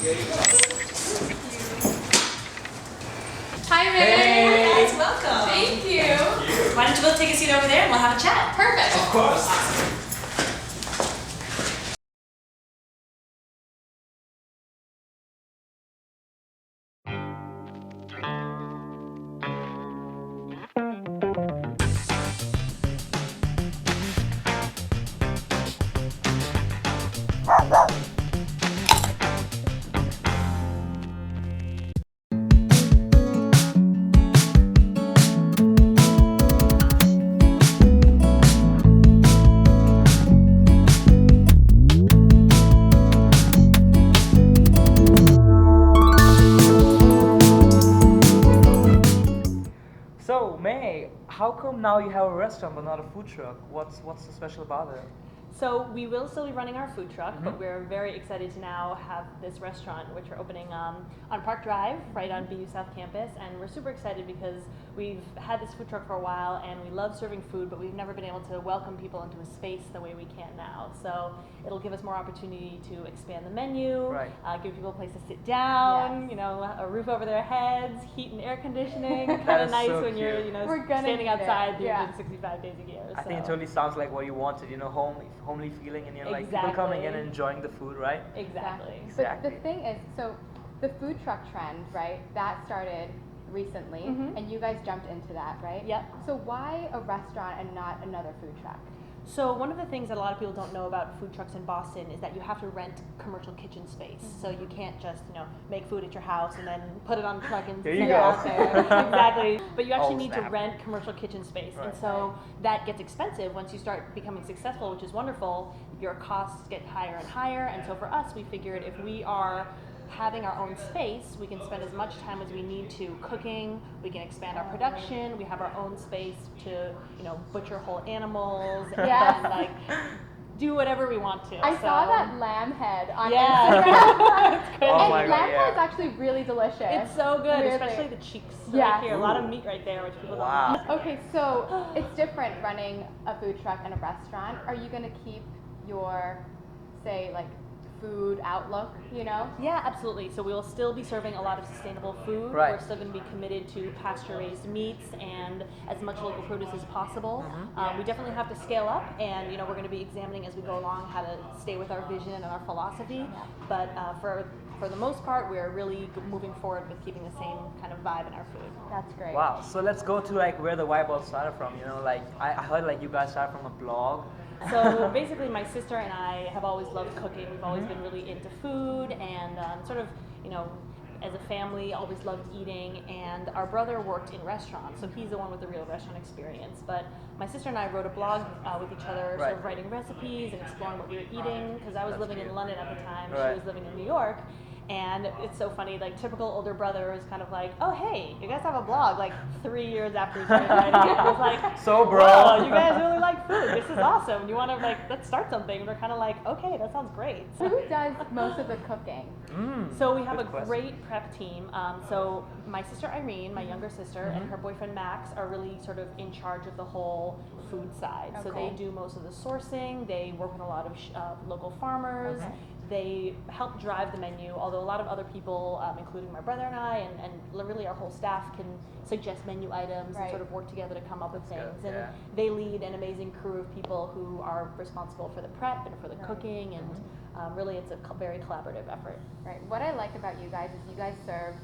Here you go. Hi, Mei. Hey. Hi, guys. Welcome. Thank you. Why don't you both take a seat over there and we'll have a chat? Perfect. Of course. So, May, how come now you have a restaurant but not a food truck? What's so special about it? So we will still be running our food truck, but we're very excited to now have this restaurant, which we're opening on Park Drive, right on BU South Campus, and we're super excited because we've had this food truck for a while, and we love serving food, but we've never been able to welcome people into a space the way we can now. So it'll give us more opportunity to expand the menu, Right. Give people a place to sit down, Yes. you know, a roof over their heads, heat and air conditioning. That Kind of is nice so when you're, cute. you know, We're gonna standing need it, outside yeah. 365 days a year. I think it so. totally sounds like what you wanted, you know, homely feeling, and like people coming in and Exactly. enjoying the food, right? Exactly. But Exactly. the thing is, so the food truck trend, right? That started recently, and you guys jumped into that, right? Yep. So why a restaurant and not another food truck? So one of the things that a lot of people don't know about food trucks in Boston is that you have to rent commercial kitchen space. So you can't just, you know, make food at your house and then put it on a truck and There send you it go. out there. Exactly. But you actually Oh, need to snap. rent commercial kitchen space. And Right. so that gets expensive once you start becoming successful, which is wonderful. Your costs get higher and higher. And so for us, we figured if we are having our own space, we can spend as much time as we need to cooking, we can expand our production, we have our own space to, you know, butcher whole animals Yes. and like do whatever we want to. I So- saw that lamb head on Yeah. Instagram. It's crazy. Oh and my God, lamb yeah. head is actually really delicious. It's so good, Really. especially the cheeks Yes. right here. A lot of Ooh. meat right there, which people Wow. don't know. Okay, so it's different running a food truck and a restaurant. Are you going to keep your, say, like, food outlook, you know? Yeah, absolutely. So we will still be serving a lot of sustainable food. Right. We're still going to be committed to pasture-raised meats and as much local produce as possible. We definitely have to scale up, and you know we're going to be examining as we go along how to stay with our vision and our philosophy. But for the most part, we're really moving forward with keeping the same kind of vibe in our food. That's great. Wow. So let's go to like where the vibe all started from. You know, like I heard like you guys started from a blog. So basically, my sister and I have always loved cooking. We've always been really into food and sort of, you know, as a family, always loved eating. And our brother worked in restaurants, so he's the one with the real restaurant experience. But my sister and I wrote a blog with each other, sort of Right. writing recipes and exploring what we were eating. Because I was That's living in cute. London at the time, Right. she was living in New York. And it's so funny, like typical older brother is kind of like, oh hey, you guys have a blog, like 3 years after we started writing it. It's like, So bro. whoa, you guys really like food. This is awesome. You want to like, let's start something. And we're kind of like, okay, that sounds great. Who does most of the cooking? So we have Good a question. great prep team. So my sister Irene, my younger sister, and Mm-hmm. her boyfriend Max are really sort of in charge of the whole food side. Oh, So cool. they do most of the sourcing. They work with a lot of local farmers. Okay. They help drive the menu, although a lot of other people, including my brother and I, and really our whole staff can suggest menu items and Right. sort of work together to come up with That's things. good, And yeah. they lead an amazing crew of people who are responsible for the prep and for the cooking, and really it's a very collaborative effort. Right. What I like about you guys is you guys serve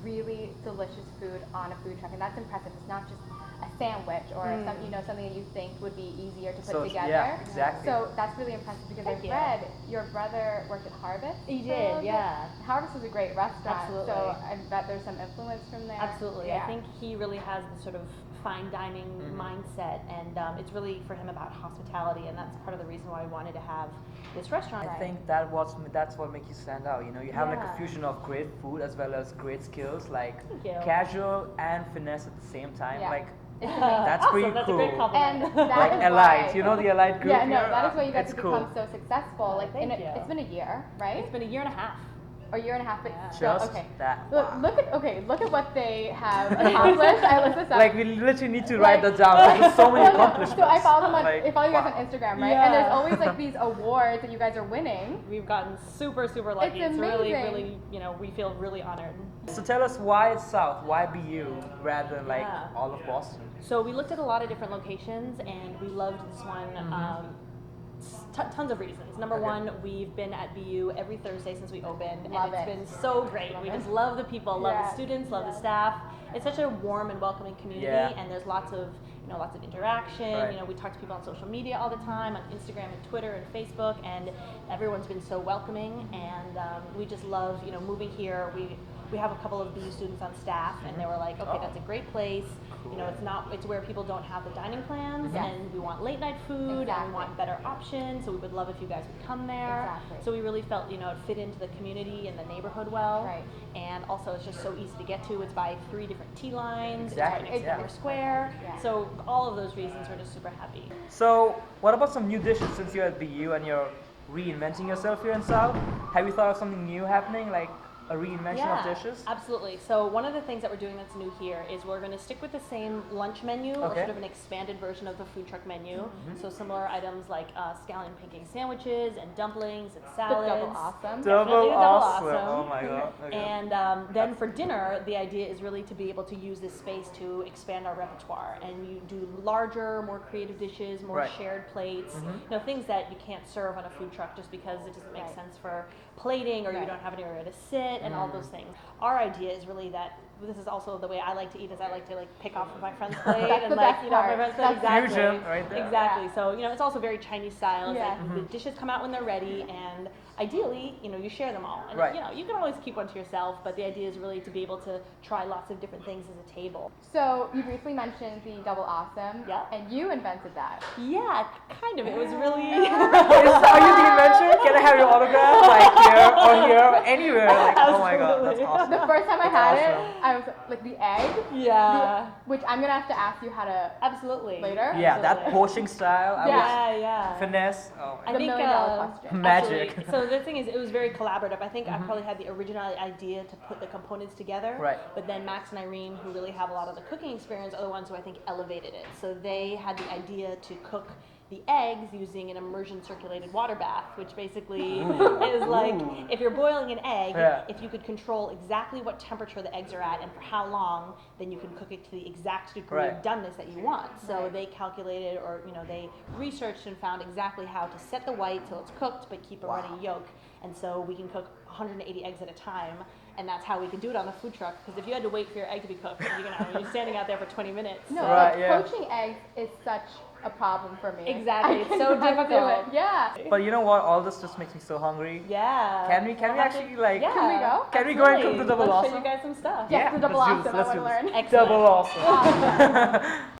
really delicious food on a food truck, and that's impressive. It's not just a sandwich or some, you know, something that you think would be easier to put So, together. yeah, exactly. So that's really impressive because Thank I've you. read your brother worked at Harvest. He for a did, little bit. yeah. Harvest is a great restaurant. Absolutely. So I bet there's some influence from there. Absolutely. Yeah. I think he really has this sort of fine dining mindset, and it's really for him about hospitality, and that's part of the reason why I wanted to have this restaurant. I think that's what makes you stand out. You know, you have like a Yeah. fusion of great food as well as great skills, like Thank you. casual and finesse at the same time. Yeah. Like It's that's Awesome, pretty that's cool. a great compliment. And that like is Allied, why- you know the Allied group Yeah, no, here? that is why you guys It's have cool. become so successful. Like Thank in you. it's been a year, right? It's been a year and a half. or year and a half, but Yeah. still, Just okay. that. Look, Wow. look at what they have accomplished. I looked this up. Like we literally need to write that down. Like, there's so many Well, no, accomplishments. So I follow them on, Like, I follow you guys wow. on Instagram, right? And there's Yeah. always like these awards that you guys are winning. We've gotten super, super lucky. It's really, amazing. really, we feel really honored. So tell us why it's South, why BU rather than like Yeah. all of Boston? So we looked at a lot of different locations, and we loved this one. Tons of reasons. Number Okay. one, we've been at BU every Thursday since we opened, Love and it's it. been so great. We just love the people, love Yeah. the students, love Yeah. the staff. It's such a warm and welcoming community, Yeah. and there's lots of interaction. Right. We talk to people on social media all the time, on Instagram and Twitter and Facebook, and everyone's been so welcoming. And we just love moving here. We have a couple of BU students on staff, and they were like, okay, Oh. that's a great place. It's where people don't have the dining plans, Yes. and we want late night food, and Exactly. we want better options. So we would love if you guys would come there. Exactly. So we really felt it fit into the community and the neighborhood well. Right. And also it's just so easy to get to. It's by 3 different T lines. Exactly, It's right next to yeah. Summer Square. Yeah. So all of those reasons, we're just super happy. So what about some new dishes since you're at BU and you're reinventing yourself here in South? Have you thought of something new happening, like a reinvention of dishes? Absolutely. So one of the things that we're doing that's new here is we're going to stick with the same lunch menu, or Okay. sort of an expanded version of the food truck menu. So similar items like scallion pancake sandwiches and dumplings and The salads. double awesome. Double Definitely a awesome. awesome. Oh my god. Okay. And then for dinner, the idea is really to be able to use this space to expand our repertoire, and you do larger, more creative dishes, more Right. shared plates, things that you can't serve on a food truck just because it doesn't make Right. sense for plating, or you Right. don't have anywhere to sit, and all those things. Our idea is really that this is also the way I like to eat, is I like to pick off of my friend's plate That's and the like best eat off my part. friend's plate. That's Exactly. fusion right there. Exactly. Yeah. So it's also very Chinese style. It's Yeah. like the dishes come out when they're ready, and ideally, you share them all. And Right. you can always keep one to yourself, but the idea is really to be able to try lots of different things as a table. So you briefly mentioned the double awesome. Yeah. And you invented that. Yeah, kind of. It was really. Are you the inventor? Can I have your autograph? Like here or here or anywhere? Like, oh my god, that's Absolutely. awesome. The first time I That's had it, awesome. I was like the egg, Yeah. which I'm gonna have to ask you how to Absolutely. later. Yeah, that Absolutely. poaching style. I Yeah, yeah. was finesse. Oh my I The think $1,000,000 question. Magic. absolutely. So the thing is, it was very collaborative. I think I probably had the original idea to put the components together. Right. But then Max and Irene, who really have a lot of the cooking experience, are the ones who I think elevated it. So they had the idea to cook the eggs using an immersion circulated water bath, which basically is like if you're boiling an egg, Yeah. if you could control exactly what temperature the eggs are at and for how long, then you can cook it to the exact degree Right. of doneness that you want. So Right. they calculated, or they researched and found exactly how to set the white till it's cooked but keep a Wow. runny yolk. And so we can cook 180 eggs at a time, and that's how we can do it on the food truck. Because if you had to wait for your egg to be cooked, you're standing out there for 20 minutes. No, so- Right, like, yeah. poaching eggs is such a problem for me. Exactly, I it's so cannot do difficult. it. Yeah. But you know what? All this just makes me so hungry. Yeah. Can we We'll have to- actually like? Yeah. Can we go? Can we go and cook the Absolutely. double Let's awesome? show you guys some stuff. Yes, the double let's do awesome. this, let's I do want to this. learn. Excellent. Double awesome.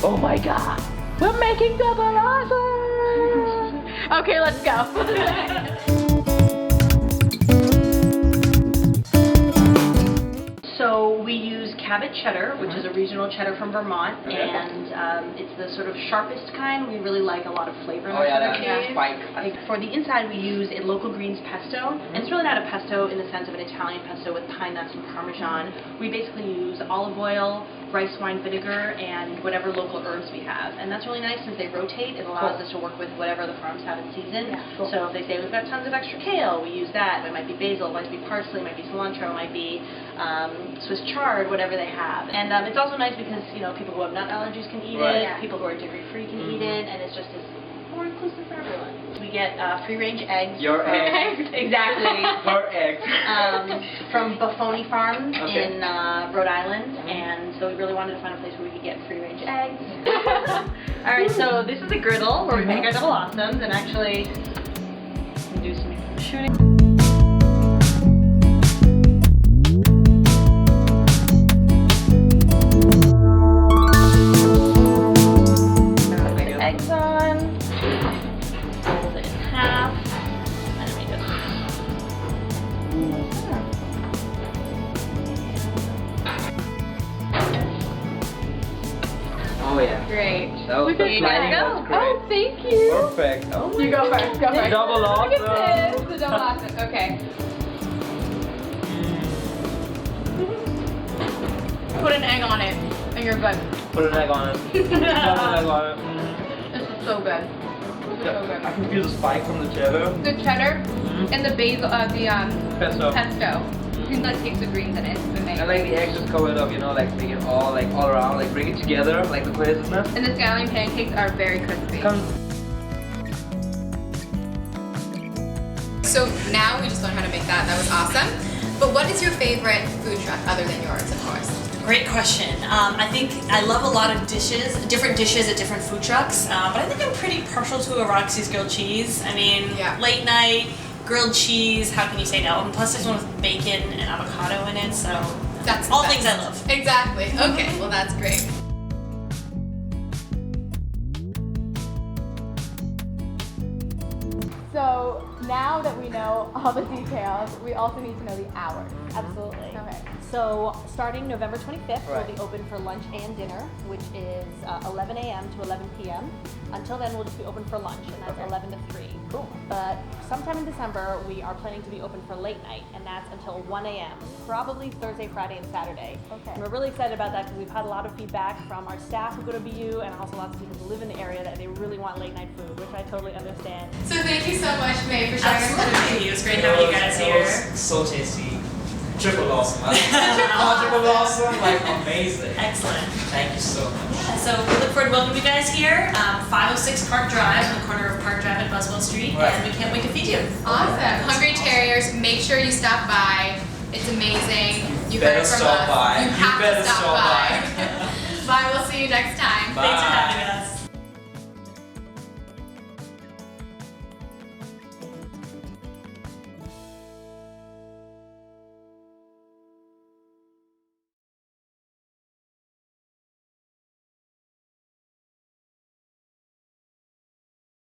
Oh my god. We're making double awesome. Okay, let's go. So we use Cabot cheddar, which is a regional cheddar from Vermont, and it's the sort of sharpest kind. We really like a lot of flavor in our cheddar cheese. Like, for the inside, we use a local greens pesto, and it's really not a pesto in the sense of an Italian pesto with pine nuts and Parmesan. We basically use olive oil, rice wine vinegar, and whatever local herbs we have. And that's really nice since they rotate. It allows us to work with whatever the farms have in season. So if they say we've got tons of extra kale, we use that. It might be basil, it might be parsley, it might be cilantro, it might be Swiss chard, whatever they have. And it's also nice because people who have nut allergies can eat Right. it, people who are dairy-free can eat it, and it's just more inclusive for everyone. We get free-range eggs. Your from- eggs. Exactly. Her eggs. From Buffoni Farms Okay. in Rhode Island, and so we really wanted to find a place where we could get free-range eggs. All right, so this is a griddle where we make our double awesomes, and actually do some shooting. That was Here you lighting go. was great. Oh, thank you. Perfect. Oh You go first. Go first. Double Look awesome. at this. The double awesome. Okay. Put an egg on it, and you're good. Put an egg on it. Put an egg on it. This is so good. This is so I good. can feel the spike from the cheddar. The cheddar and the basil, Pesto. pesto. You can like taste the greens in it. It's amazing. I like the eggs just cover it up, you know, like make it all around, like bring it together, like the cohesiveness. And the scallion pancakes are very crispy. So now we just learned how to make that. That was awesome. But what is your favorite food truck other than yours, of course? Great question. I think I love a lot of dishes, different dishes at different food trucks, but I think I'm pretty partial to a Roxy's grilled cheese. I mean, Yeah. late night, grilled cheese, how can you say no? And plus there's one with bacon and avocado in it, so That's all the things I best. love. Exactly. Okay, well that's great. So now that we know all the details, we also need to know the hours. Absolutely. Okay. So starting November 25th, Right. we'll be open for lunch and dinner, which is 11 a.m. to 11 p.m. Until then, we'll just be open for lunch, and that's Okay. 11 to 3. Cool. But sometime in December, we are planning to be open for late night, and that's until 1 a.m., probably Thursday, Friday, and Saturday. Okay. And we're really excited about that because we've had a lot of feedback from our staff who go to BU, and also lots of people who live in the area that they really want late night food, which I totally understand. So thank you so much, May, for sharing us Absolutely. It was great having you guys here. So tasty. Triple awesome. Triple awesome. Like amazing. Excellent. Thank you so much. Yeah, so we look forward to welcoming you guys here. 506 Park Drive, on the corner of Park Drive and Buzzwell Street, Right. and we can't wait to feed you. Awesome. Hungry Terriers, make sure you stop by. It's amazing. You heard better it from stop us. by. You You have better to stop stop by. Bye, we'll see you next time. Bye. Thanks for having